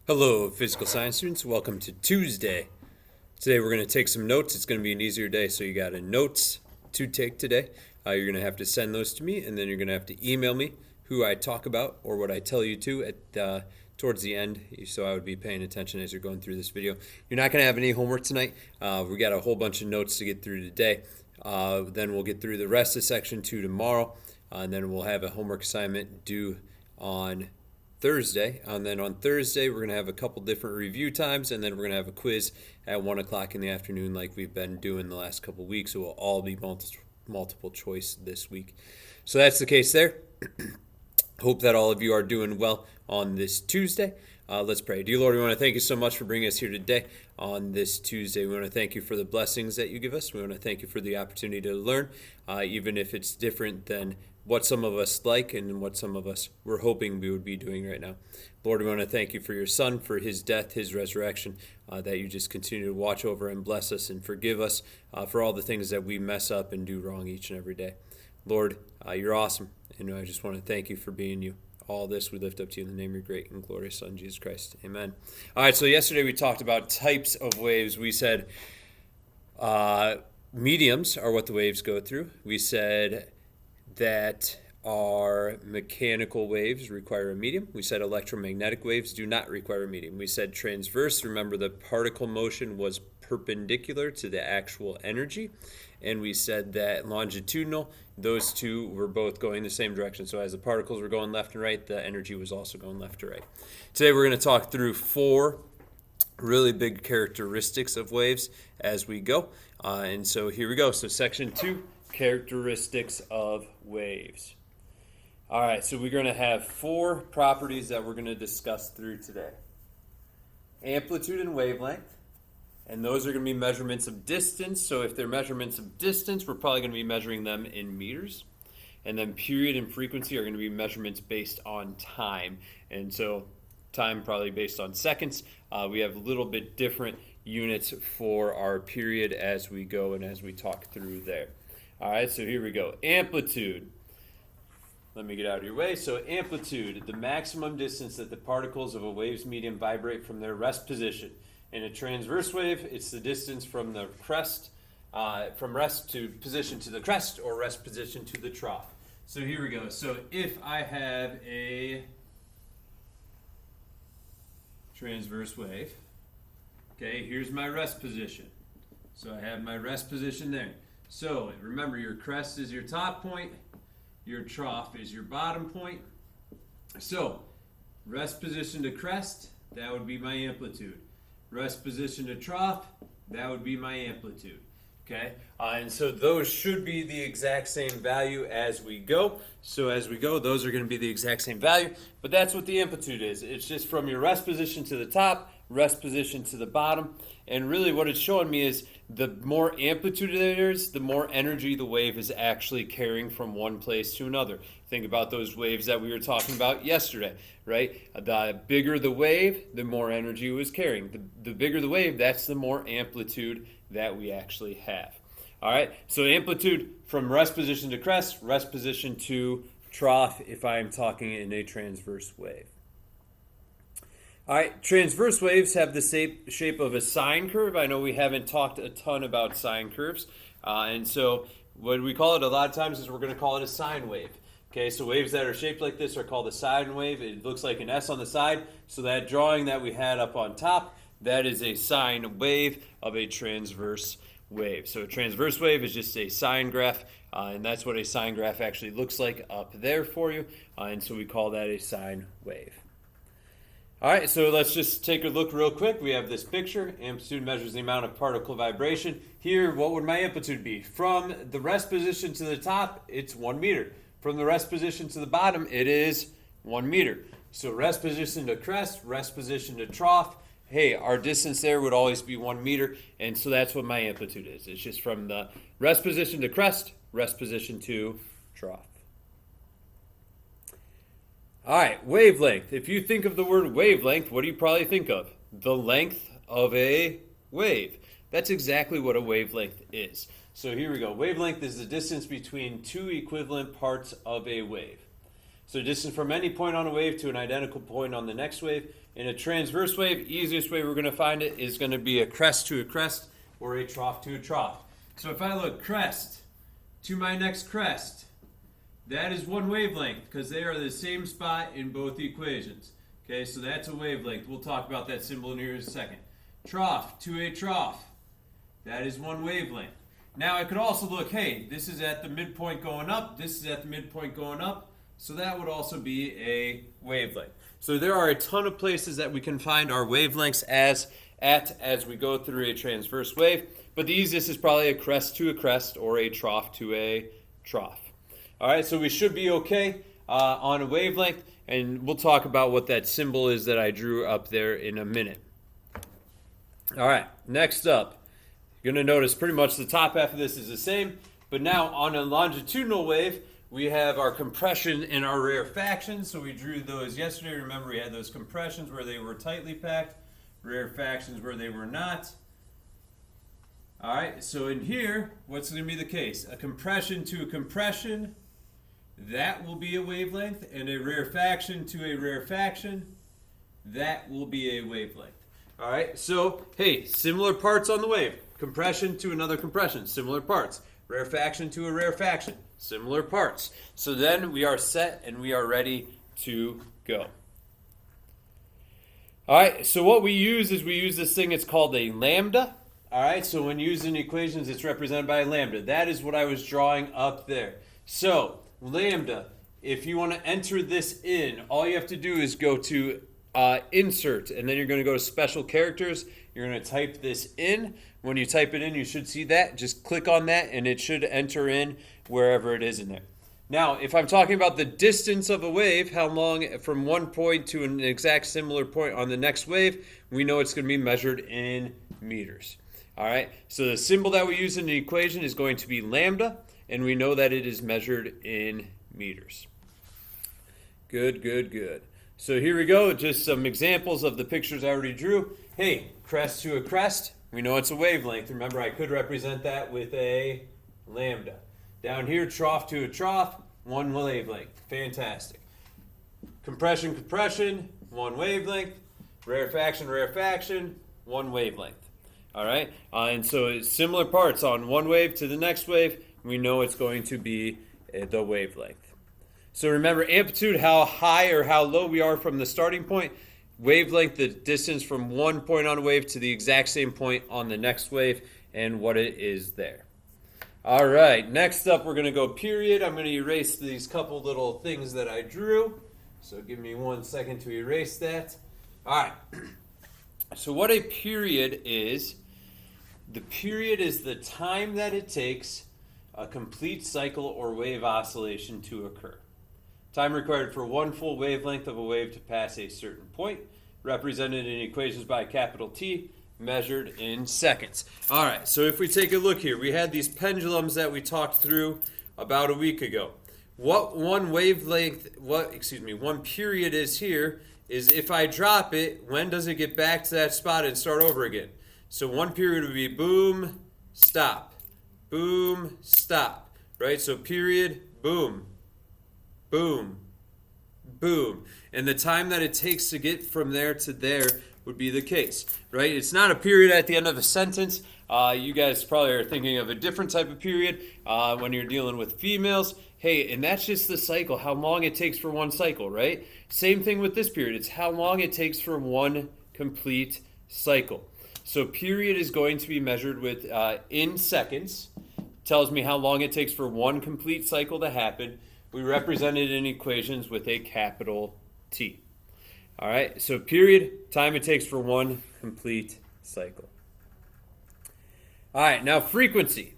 Hello, physical science students. Welcome to Tuesday. Today we're going to take some notes. It's going to be an easier day, so you got a notes to take today. You're going to have to send those to me, and then you're going to have to email me who I talk about or what I tell you to at towards the end. So I would be paying attention as you're going through this video. You're not going to have any homework tonight. We got a whole bunch of notes to get through today. Then we'll get through the rest of section 2 tomorrow, and then we'll have a homework assignment due on Thursday. And then on Thursday, we're going to have a couple different review times, and then we're going to have a quiz at 1 o'clock in the afternoon like we've been doing the last couple weeks. It will all be multiple choice this week. So that's the case there. Hope that all of you are doing well on this Tuesday. Let's pray. Dear Lord, we want to thank you so much for bringing us here today on this Tuesday. We want to thank you for the blessings that you give us. We want to thank you for the opportunity to learn, even if it's different than what some of us like and what some of us were hoping we would be doing right now. Lord, we want to thank you for your Son, for his death, his resurrection, that you just continue to watch over and bless us and forgive us for all the things that we mess up and do wrong each and every day. Lord, you're awesome, and I just want to thank you for being you. All this we lift up to you in the name of your great and glorious Son, Jesus Christ. Amen. All right, so yesterday we talked about types of waves. We said mediums are what the waves go through. We said that our mechanical waves require a medium. We said electromagnetic waves do not require a medium. We said transverse, remember the particle motion was perpendicular to the actual energy. And we said that longitudinal, those two were both going the same direction. So as the particles were going left and right, the energy was also going left to right. Today we're going to talk through 4 really big characteristics of waves as we go. And so here we go. So section 2, characteristics of waves. All right, so we're going to have 4 properties that we're going to discuss through today. Amplitude and wavelength. And those are going to be measurements of distance. So if they're measurements of distance, we're probably going to be measuring them in meters. And then period and frequency are going to be measurements based on time. And so time probably based on seconds. We have a little bit different units for our period as we go and as we talk through there. All right, so here we go. Amplitude. Let me get out of your way. So amplitude, the maximum distance that the particles of a wave's medium vibrate from their rest position. In a transverse wave, it's the distance from the crest, from rest to position to the crest, or rest position to the trough. So here we go. So if I have a transverse wave, okay, here's my rest position. So I have my rest position there. So remember, your crest is your top point, your trough is your bottom point. So rest position to crest, that would be my amplitude. Rest position to trough, that would be my amplitude. Okay, and so those should be the exact same value as we go. So as we go, those are going to be the exact same value, but that's what the amplitude is. It's just from your rest position to the top, rest position to the bottom, and really what it's showing me is the more amplitude there is, the more energy the wave is actually carrying from one place to another. Think about those waves that we were talking about yesterday, right? The bigger the wave, the more energy it was carrying. The bigger the wave, that's the more amplitude that we actually have. All right, so amplitude from rest position to crest, rest position to trough if I am talking in a transverse wave. All right, transverse waves have the shape of a sine curve. I know we haven't talked a ton about sine curves. And so what we call it a lot of times is we're going to call it a sine wave. Okay, so waves that are shaped like this are called a sine wave. It looks like an S on the side. So that drawing that we had up on top, that is a sine wave of a transverse wave. So a transverse wave is just a sine graph, and that's what a sine graph actually looks like up there for you. And so we call that a sine wave. All right, so let's just take a look real quick. We have this picture. Amplitude measures the amount of particle vibration. Here, what would my amplitude be? From the rest position to the top, it's 1 meter. From the rest position to the bottom, it is 1 meter. So rest position to crest, rest position to trough. Hey, our distance there would always be 1 meter, and so that's what my amplitude is. It's just from the rest position to crest, rest position to trough. All right, wavelength. If you think of the word wavelength, what do you probably think of? The length of a wave. That's exactly what a wavelength is. So here we go. Wavelength is the distance between 2 equivalent parts of a wave. So distance from any point on a wave to an identical point on the next wave. In a transverse wave, easiest way we're going to find it is going to be a crest to a crest or a trough to a trough. So if I look crest to my next crest, that is one wavelength because they are the same spot in both equations. Okay, so that's a wavelength. We'll talk about that symbol in here in a second. Trough to a trough, that is one wavelength. Now I could also look, hey, this is at the midpoint going up, this is at the midpoint going up, so that would also be a wavelength. So there are a ton of places that we can find our wavelengths as we go through a transverse wave, but the easiest is probably a crest to a crest or a trough to a trough. All right, so we should be okay on a wavelength, and we'll talk about what that symbol is that I drew up there in a minute. All right, next up. You're going to notice pretty much the top half of this is the same, but now on a longitudinal wave, we have our compression and our rarefaction. So we drew those yesterday. Remember, we had those compressions where they were tightly packed, rarefactions where they were not. All right, so in here, what's going to be the case? A compression to a compression, that will be a wavelength, and a rarefaction to a rarefaction, that will be a wavelength. All right, so hey, similar parts on the wave. Compression to another compression, similar parts. Rarefaction to a rarefaction, similar parts. So then we are set and we are ready to go. All right, so what we use is we use this thing, it's called a lambda. All right, so when using equations, it's represented by a lambda. That is what I was drawing up there. So lambda, if you want to enter this in, all you have to do is go to insert, and then you're going to go to special characters. You're going to type this in. When you type it in, you should see that. Just click on that, and it should enter in wherever it is in there. Now, if I'm talking about the distance of a wave, how long from one point to an exact similar point on the next wave, we know it's going to be measured in meters. All right, so the symbol that we use in the equation is going to be lambda, and we know that it is measured in meters. Good, good, good. So here we go, just some examples of the pictures I already drew. Hey, crest to a crest, we know it's a wavelength. Remember, I could represent that with a lambda. Down here, trough to a trough, one wavelength. Fantastic. Compression, compression, one wavelength. Rarefaction, rarefaction, one wavelength. All right, and so it's similar parts on one wave to the next wave. We know it's going to be the wavelength. So remember, amplitude, how high or how low we are from the starting point. Wavelength, the distance from one point on a wave to the exact same point on the next wave and what it is there. All right, next up we're going to go period. I'm going to erase these couple little things that I drew. So give me 1 second to erase that. All right, so what a period is, the period is the time that it takes a complete cycle or wave oscillation to occur. Time required for one full wavelength of a wave to pass a certain point, represented in equations by a capital T, measured in seconds. All right, so if we take a look here, we had these pendulums that we talked through about a week ago. What one period is here is if I drop it, when does it get back to that spot and start over again? So one period would be boom, stop, right? So period, boom, boom, boom. And the time that it takes to get from there to there would be the case, right? It's not a period at the end of a sentence. You guys probably are thinking of a different type of period when you're dealing with females. Hey, and that's just the cycle, how long it takes for one cycle, right? Same thing with this period. It's how long it takes for one complete cycle. So period is going to be measured with in seconds. Tells me how long it takes for one complete cycle to happen. We represent it in equations with a capital T. All right, so period, time it takes for one complete cycle. All right, now frequency.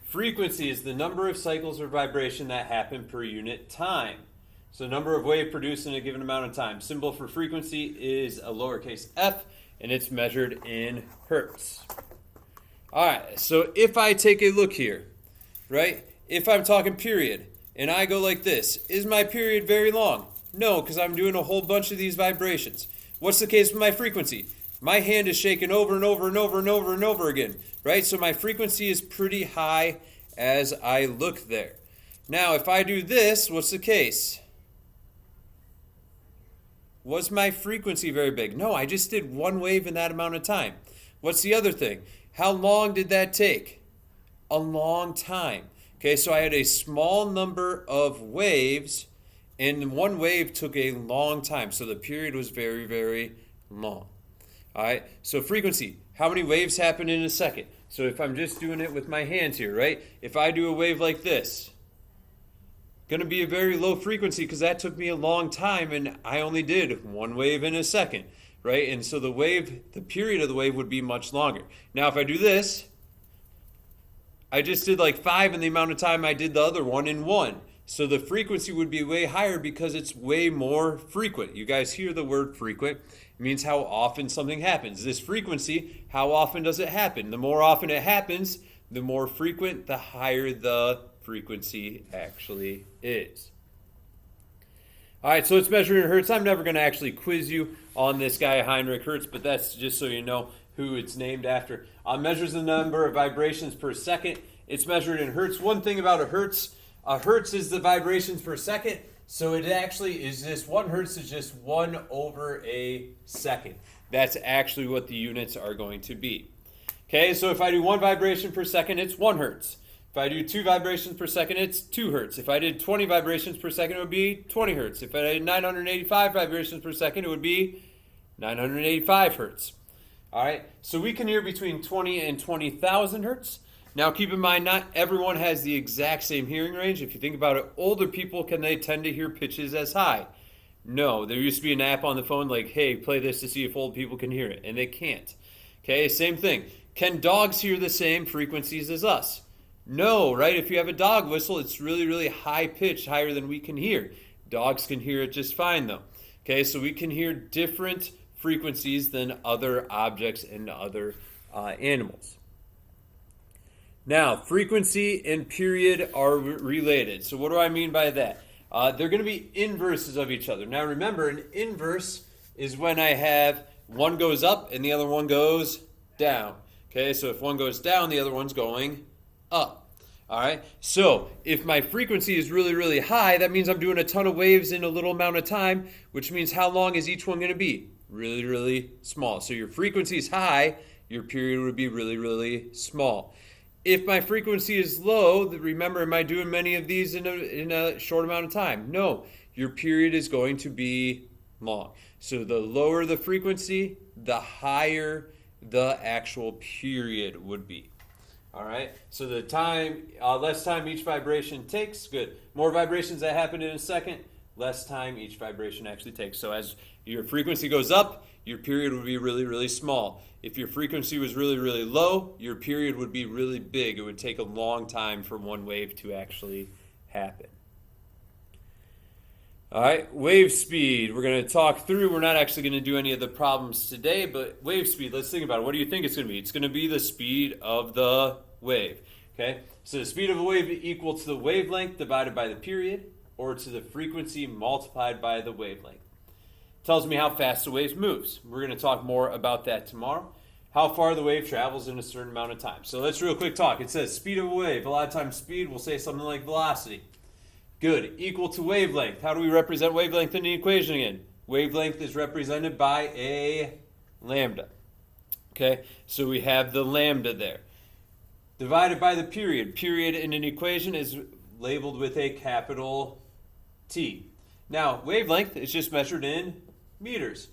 Frequency is the number of cycles or vibration that happen per unit time. So number of wave produced in a given amount of time. Symbol for frequency is a lowercase f, and it's measured in hertz. All right, so if I take a look here, right? If I'm talking period, and I go like this, is my period very long? No, because I'm doing a whole bunch of these vibrations. What's the case with my frequency? My hand is shaking over and over and over and over and over again, right? So my frequency is pretty high as I look there. Now, if I do this, what's the case? Was my frequency very big? No, I just did one wave in that amount of time. What's the other thing? How long did that take? A long time. Okay, so I had a small number of waves, and one wave took a long time. So the period was very, very long. All right, so frequency. How many waves happen in a second? So if I'm just doing it with my hands here, right? If I do a wave like this, going to be a very low frequency because that took me a long time and I only did one wave in a second, right? And so the period of the wave would be much longer. Now if I do this, I just did like 5 in the amount of time I did the other one in 1. So the frequency would be way higher because it's way more frequent. You guys hear the word frequent. It means how often something happens. This frequency, how often does it happen? The more often it happens, the more frequent, the higher the frequency actually is. All right, so it's measured in hertz. I'm never going to actually quiz you on this guy, Heinrich Hertz, but that's just so you know who it's named after. Measures the number of vibrations per second. It's measured in hertz. One thing about a hertz is the vibrations per second. So it actually is just 1 hertz is just 1 over a second. That's actually what the units are going to be. Okay, so if I do 1 vibration per second, it's 1 hertz. If I do 2 vibrations per second, it's 2 hertz. If I did 20 vibrations per second, it would be 20 hertz. If I did 985 vibrations per second, it would be 985 hertz. All right, so we can hear between 20 and 20,000 hertz. Now keep in mind, not everyone has the exact same hearing range. If you think about it, older people, can they tend to hear pitches as high? No, there used to be an app on the phone like, hey, play this to see if old people can hear it, and they can't. Okay, same thing. Can dogs hear the same frequencies as us? No, right? If you have a dog whistle, it's really, really high pitched, higher than we can hear. Dogs can hear it just fine though. Okay, so we can hear different frequencies than other objects and other animals. Now, frequency and period are related. So what do I mean by that? They're going to be inverses of each other. Now remember, an inverse is when I have one goes up and the other one goes down. Okay, so if one goes down, the other one's going up. All right, so if my frequency is really, really high, that means I'm doing a ton of waves in a little amount of time, which means how long is each one going to be? Really, really small. So your frequency is high, your period would be really, really small. If my frequency is low, remember, am I doing many of these in a short amount of time? No, your period is going to be long. So the lower the frequency, the higher the actual period would be. All right, so the time, less time each vibration takes, good. More vibrations that happen in a second, less time each vibration actually takes. So as your frequency goes up, your period would be really, really small. If your frequency was really, really low, your period would be really big. It would take a long time for one wave to actually happen. All right, wave speed. We're going to talk through. We're not actually going to do any of the problems today, but wave speed, let's think about it. What do you think it's going to be? It's going to be the speed of the wave. Okay, so the speed of a wave is equal to the wavelength divided by the period, or to the frequency multiplied by the wavelength. Tells me how fast the wave moves. We're going to talk more about that tomorrow. How far the wave travels in a certain amount of time. So let's real quick talk. It says speed of a wave. A lot of times speed will say something like velocity. Good. Equal to wavelength. How do we represent wavelength in the equation again? Wavelength is represented by a lambda. Okay, so we have the lambda there. Divided by the period. Period in an equation is labeled with a capital T. Now, wavelength is just measured in meters.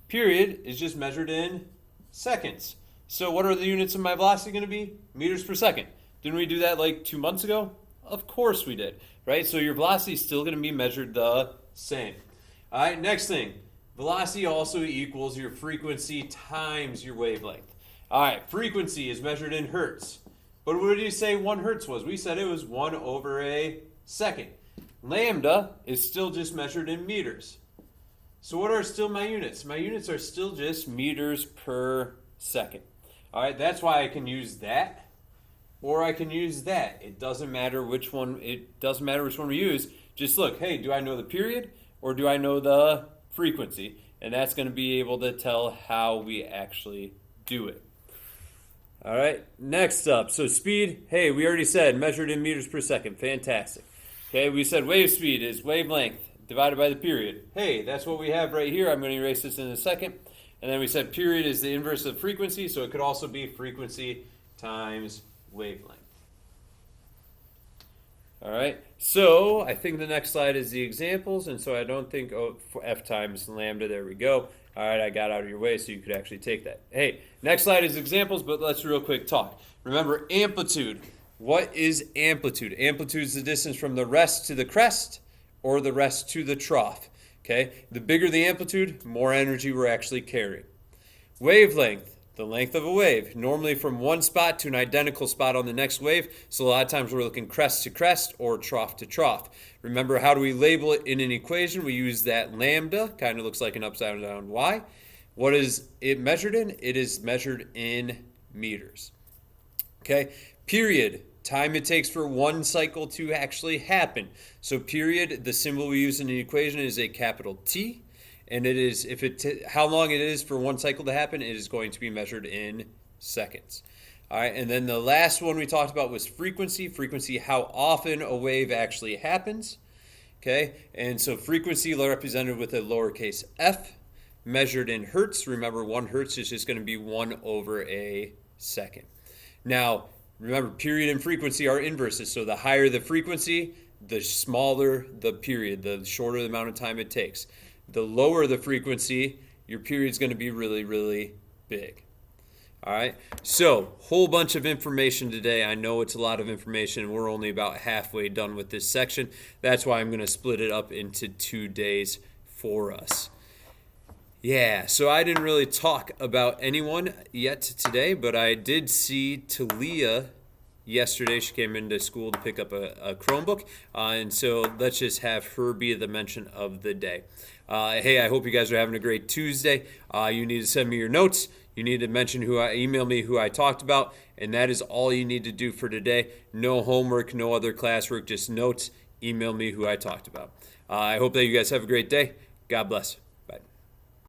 Period is just measured in seconds. So what are the units of my velocity going to be? Meters per second. Didn't we do that like 2 months ago? Of course we did, right? So your velocity is still going to be measured the same. All right, next thing. Velocity also equals your frequency times your wavelength. All right, frequency is measured in hertz. But what did you say 1 hertz was? We said it was 1 over a second. Lambda is still just measured in meters. So what are still my units? My units are still just meters per second. All right, that's why I can use that, or I can use that. It doesn't matter which one. It doesn't matter which one we use. Just look. Hey, do I know the period or do I know the frequency? And that's going to be able to tell how we actually do it. All right, next up. So speed. Hey, we already said measured in meters per second. Fantastic. Okay, we said wave speed is wavelength divided by the period. Hey, that's what we have right here. I'm going to erase this in a second. And then we said period is the inverse of frequency, so it could also be frequency times wavelength. All right, so I think the next slide is the examples, and so I don't think, for F times lambda, there we go. All right, I got out of your way so you could actually take that. Hey, next slide is examples, but let's real quick talk. Remember amplitude. What is amplitude? Amplitude is the distance from the rest to the crest or the rest to the trough. Okay, the bigger the amplitude, more energy we're actually carrying. Wavelength. The length of a wave, normally from one spot to an identical spot on the next wave. So a lot of times we're looking crest to crest or trough to trough. Remember, how do we label it in an equation? We use that lambda, kind of looks like an upside down Y. What is it measured in? It is measured in meters. Okay, period, time it takes for one cycle to actually happen. So period, the symbol we use in the equation is a capital T. And it is, how long it is for one cycle to happen, it is going to be measured in seconds. All right, and then the last one we talked about was frequency. Frequency, how often a wave actually happens. Okay, and so frequency represented with a lowercase f, measured in hertz. Remember, 1 hertz is just going to be 1 over a second. Now, remember, period and frequency are inverses. So the higher the frequency, the smaller the period, the shorter the amount of time it takes. The lower the frequency, your period is going to be really, really big. All right, so whole bunch of information today. I know it's a lot of information. We're only about halfway done with this section. That's why I'm going to split it up into 2 days for us. Yeah, so I didn't really talk about anyone yet today, but I did see Talia yesterday. She came into school to pick up a Chromebook, and so let's just have her be the mention of the day. Hey, I hope you guys are having a great Tuesday. You need to send me your notes. You need to mention email me who I talked about, and that is all you need to do for today. No homework, no other classwork, just notes. Email me who I talked about. I hope that you guys have a great day. God bless.